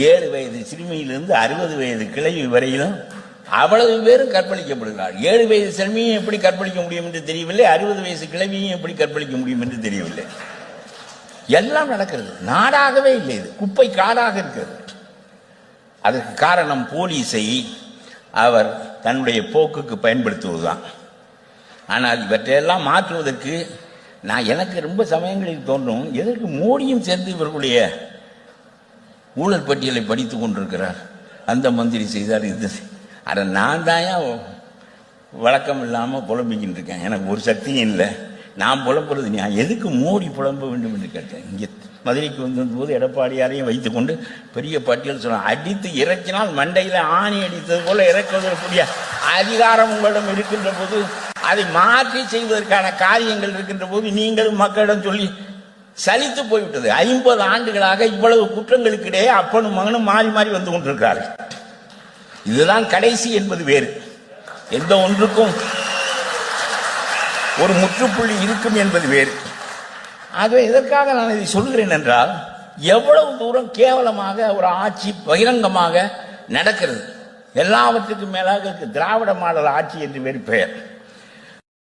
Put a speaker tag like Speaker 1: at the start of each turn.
Speaker 1: 7 வயது சிறுமியிலிருந்து 60 வயது கிழவி வரையிலும் அவ்வளவு பேரும் கற்பழிக்கப்படுகிறார். 7 வயது சிறுமியும் எப்படி கற்பழிக்க முடியும் என்று தெரியவில்லை, 60 வயசு கிழவியும் எப்படி கற்பழிக்க முடியும் என்று தெரியவில்லை. எல்லாம் நடக்கிறது. நாடாகவே இல்லை, இது குப்பை காடாக இருக்கிறது. அதற்கு காரணம் போலீஸை அவர் தன்னுடைய போக்குக்கு பயன்படுத்துவதுதான். ஆனால் இவற்றையெல்லாம் மாற்றுவதற்கு எனக்கு ரொம்ப சமயங்களில் தோன்றும், எதற்கு மோடியும் சேர்ந்து இவர்களுடைய ஊழல் பட்டியலை படித்துக் கொண்டிருக்கிறார். அந்த மந்திரி செய்தார், இது அதை நான் தான் வழக்கம் இல்லாமல் புலம்பிக்கிட்டு இருக்கேன். எனக்கு ஒரு சக்தியும் இல்லை, நான் புலம்புறது. நான் எதுக்கு மோடி புலம்ப வேண்டும் என்று கேட்டேன். இங்கே மதுரைக்கு வந்தபோது எடப்பாடியாரையும் வைத்துக்கொண்டு பெரிய பட்டியல் சொன்னார். அடித்து இறக்கினால் மண்டையில் ஆணி அடித்தது போல இறக்குவதற்குரிய அதிகாரம் உங்களிடம் இருக்கின்ற போது, அதை மாற்றி செய்வதற்கான காரியங்கள் இருக்கின்ற போது நீங்களும் மக்களிடம் சொல்லி சலித்து போய்விட்டது. 50 ஆண்டுகளாக இவ்வளவு குற்றங்களுக்கிடையே அப்பனும் மகனும் மாறி மாறி வந்து கொண்டிருக்கிறார்கள். இதுதான் கடைசி என்பது வேறு. எந்த ஒன்றுக்கும் ஒரு முற்றுப்புள்ளி இருக்கும் என்பது வேறு. ஆகவே இதற்காக நான் இதை சொல்கிறேன் என்றால், எவ்வளவு தூரம் கேவலமாக ஒரு ஆட்சி பகிரங்கமாக நடக்கிறது. எல்லாவற்றுக்கும் மேலாக திராவிட மாடல் ஆட்சி என்று வேறு பெயர்.